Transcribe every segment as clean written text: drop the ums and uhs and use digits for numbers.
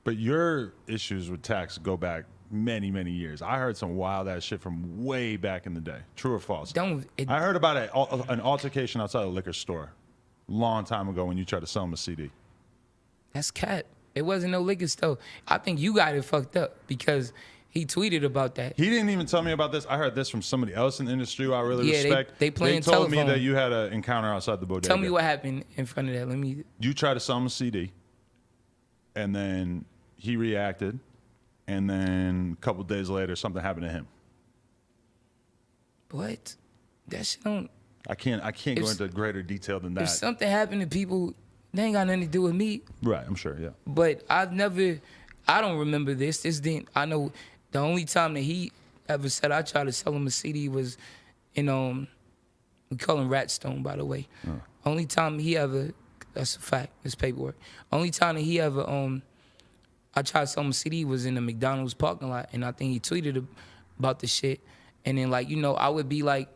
But your issues with tax go back many, many years. I heard some wild ass shit from way back in the day. True or false? I heard about an altercation outside a liquor store long time ago when you tried to sell him a CD. That's cat. It wasn't no liquor store. I think you got it fucked up because he tweeted about that. He didn't even tell me about this. I heard this from somebody else in the industry who I really respect. They playing They told telephone. me that you had an encounter outside the bodega. Tell me what happened in front of that. You tried to sell him a CD, and then he reacted, and then a couple days later, something happened to him. What? That shit don't... I can't go into greater detail than that. If something happened to people, they ain't got nothing to do with me. Right, I'm sure, yeah. But I don't remember this. I know the only time that he ever said I tried to sell him a CD was in, we call him Ratstone, by the way. Only time he ever, that's a fact, it's paperwork. Only time that he ever, I tried to sell him a CD was in the McDonald's parking lot, and I think he tweeted about the shit. And then, like, I would be like,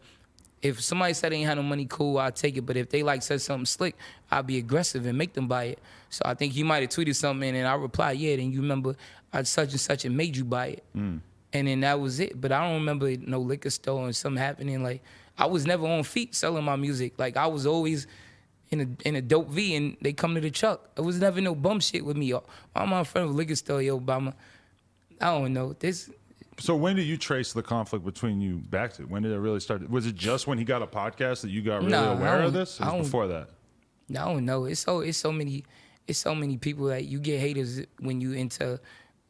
if somebody said they ain't had no money, cool, I'll take it. But if they like said something slick, I'd be aggressive and make them buy it. So I think he might have tweeted something and I replied, yeah, then you remember I such and such and made you buy it. And then that was it. But I don't remember no liquor store and something happening. Like, I was never on feet selling my music. Like, I was always in a dope V and they come to the truck. It was never no bum shit with me. I'm in front of a liquor store, yo, Obama. I don't know. So when did you trace the conflict between you back to? When did it really start? Was it just when he got a podcast that you got really aware of this? Or was it before that? I don't know. It's so many people that you get haters when you into,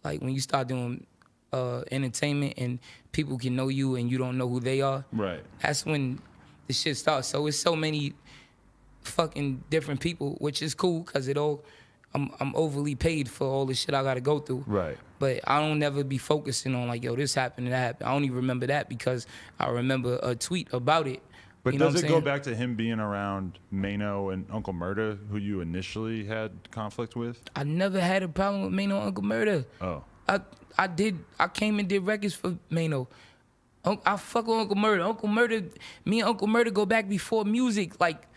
like, when you start doing entertainment and people can know you and you don't know who they are. Right. That's when the shit starts. So it's so many fucking different people, which is cool because I'm overly paid for all the shit I gotta go through. Right. But I don't never be focusing on like, yo, this happened and that happened. I only remember that because I remember a tweet about it. But you know does it go back to him being around Mano and Uncle Murda, who you initially had conflict with? I never had a problem with Mano and Uncle Murda. Oh. I came and did records for Mano. I fuck with Uncle Murda. Uncle Murda, me and Uncle Murda go back before music, like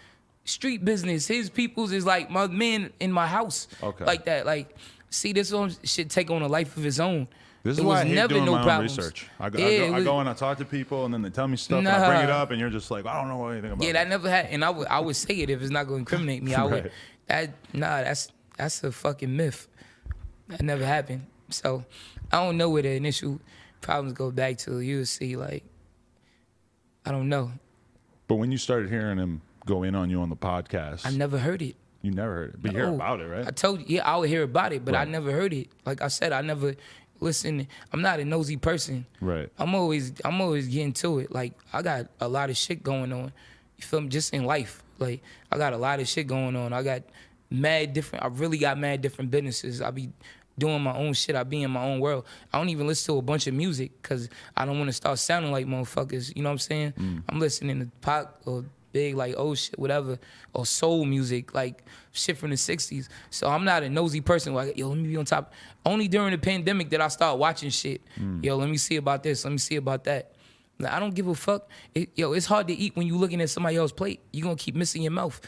street business. His peoples is like my man in my house. Okay. Like that. Like, see, this one should take on a life of its own. This is why I hate doing my own research. I go and I talk to people, and then they tell me stuff, and I bring it up, and you're just like, I don't know anything about it. Yeah, that never happened. And I would say it if it's not going to incriminate me. That's a fucking myth. That never happened. So I don't know where the initial problems go back to. You would see, like, I don't know. But when you started hearing him go in on you on the podcast, I never heard it. You never heard it, but you hear about it, right? I told you, yeah, I would hear about it, but I never heard it. Like I said, I never listen. I'm not a nosy person. Right. I'm always getting to it. Like, I got a lot of shit going on. You feel me? Just in life. Like, I got a lot of shit going on. I really got mad different businesses. I be doing my own shit. I be in my own world. I don't even listen to a bunch of music because I don't want to start sounding like motherfuckers. You know what I'm saying? I'm listening to pop or big, like, old shit, whatever, or soul music, like shit from the 60s. So I'm not a nosy person. Like, yo, let me be on top. Only during the pandemic did I start watching shit. Yo, let me see about this. Let me see about that. Like, I don't give a fuck. It's hard to eat when you looking at somebody else's plate. You're going to keep missing your mouth.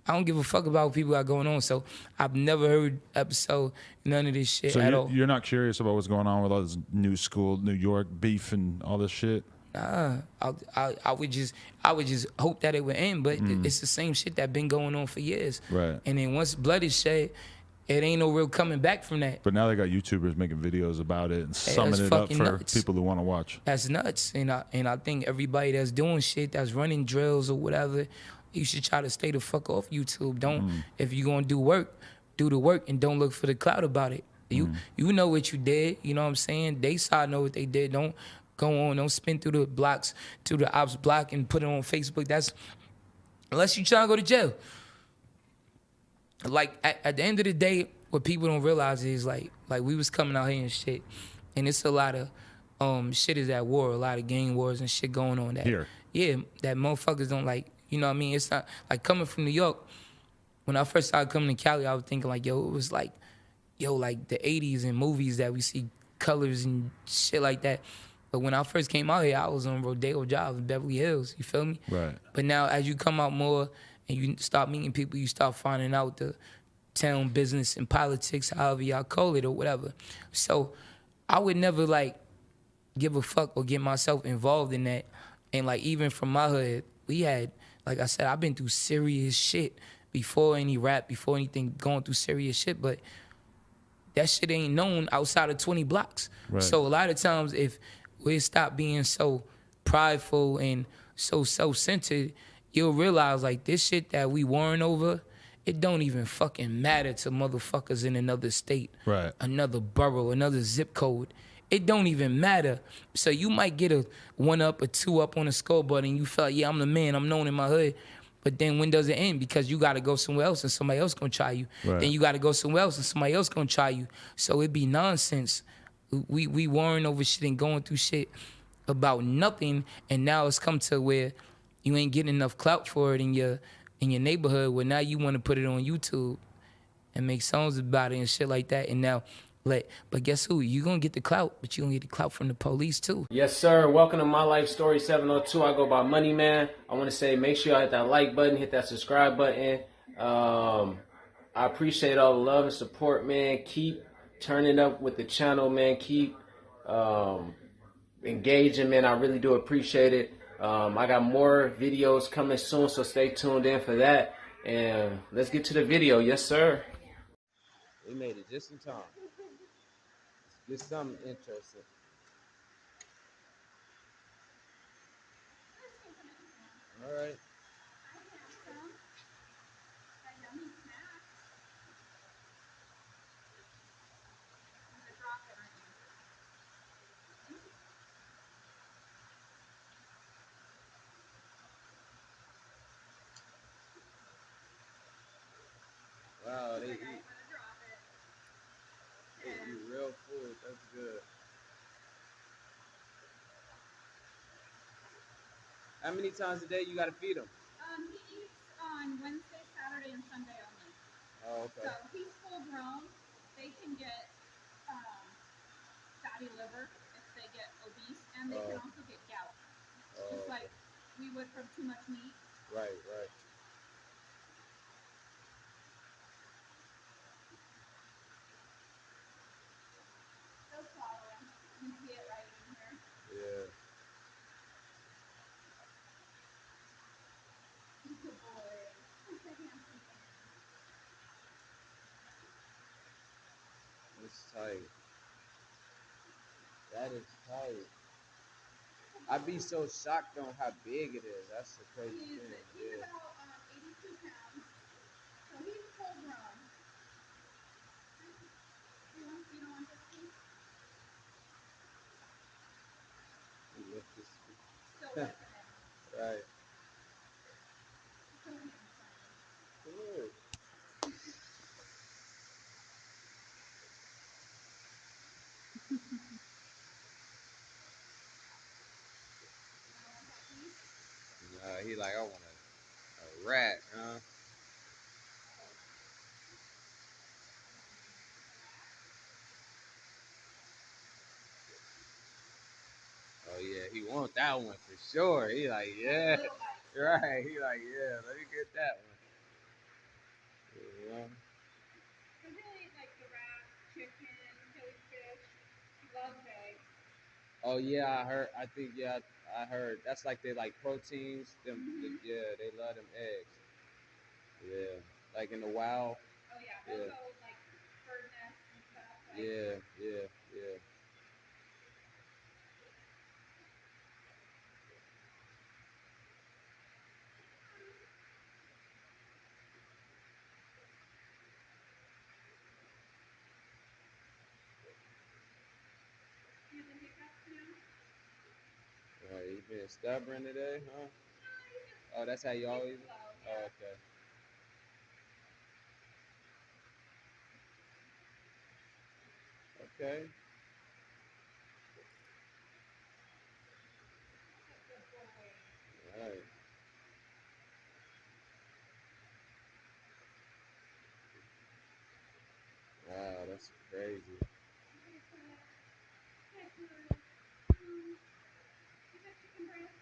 I don't give a fuck about what people got going on. So I've never heard none of this shit at all. You're not curious about what's going on with all this new school, New York beef and all this shit? Nah, I would just hope that it would end, but it's the same shit that been going on for years. Right. And then once blood is shed, it ain't no real coming back from that. But now they got YouTubers making videos about it and summing it up for people who want to watch. That's nuts. And I think everybody that's doing shit, that's running drills or whatever, you should try to stay the fuck off YouTube. Don't if you're gonna do the work and don't look for the clout about it. You know what you did. You know what I'm saying? They side know what they did. Don't go on, don't spin through the blocks to the ops block and put it on Facebook. That's unless you trying to go to jail. Like at the end of the day, what people don't realize is like we was coming out here and shit, and it's a lot of shit is at war, a lot of gang wars and shit going on. That that motherfuckers don't like. You know what I mean? It's not like coming from New York. When I first started coming to Cali, I was thinking like, yo, it was like, like the 80s and movies that we see colors and shit like that. But when I first came out here, I was on Rodeo Drive in Beverly Hills. You feel me? Right. But now as you come out more and you start meeting people, you start finding out town business and politics, however y'all call it or whatever. So I would never like give a fuck or get myself involved in that. And like even from my hood, we had, like I said, I've been through serious shit before any rap, before anything, going through serious shit, but that shit ain't known outside of 20 blocks. Right. So a lot of times if we stop being so prideful and so self-centered, you'll realize like this shit that we warring over, it don't even fucking matter to motherfuckers in another state, right, another borough, another zip code. It don't even matter. So you might get a 1 up or 2 up on the scoreboard and you feel like, yeah, I'm the man, I'm known in my hood. But then when does it end? Because you got to go somewhere else and somebody else going to try you. Right. Then you got to go somewhere else and somebody else going to try you. So it be nonsense. We worrying over shit and going through shit about nothing. And now it's come to where you ain't getting enough clout for it in your neighborhood, where now you want to put it on YouTube and make songs about it and shit like that. And now, but guess who? You gonna get the clout, but you gonna get the clout from the police too. Yes, sir. Welcome to My Life Story 702. I go by Money Man. I want to say make sure y'all hit that like button, hit that subscribe button. I appreciate all the love and support, man. Keep turning up with the channel, man. Keep engaging, man. I really do appreciate it. I got more videos coming soon, so stay tuned in for that. And let's get to the video. Yes, sir. We made it just in time. Get something interesting. All right. Wow, they eat real food. That's good. How many times a day you gotta feed him? He eats on Wednesday, Saturday, and Sunday only. Oh, okay. So he's full grown. They can get fatty liver if they get obese, and they can also get gout. Just like we would from too much meat. Right, right. They'll swallow him. You can see it right in here. Yeah. Good boy. It's tight. That is tight. I'd be so shocked on how big it is. That's the crazy thing. He's about 82 pounds. So he's full grown. You don't want this piece? You lift this. Still working it. Right. Still handsome. Good. He like, I want a rat, huh? Oh yeah, he want that one for sure. He like, yeah, right. He like, yeah, let me get that one. Yeah. He'll eat like the rat, chicken, jellyfish. He loves eggs. Oh yeah, I heard. I think yeah, I heard. That's like they like proteins. Yeah, they love them eggs. Yeah, like in the wild. Oh yeah, they'll go like bird nests and stuff. Like, Yeah, yeah, yeah. he has a hiccups now. Right, you being stubborn today, huh? Oh, that's how you always. Oh, okay. Okay. All right. Wow, that's crazy. You got chicken breast?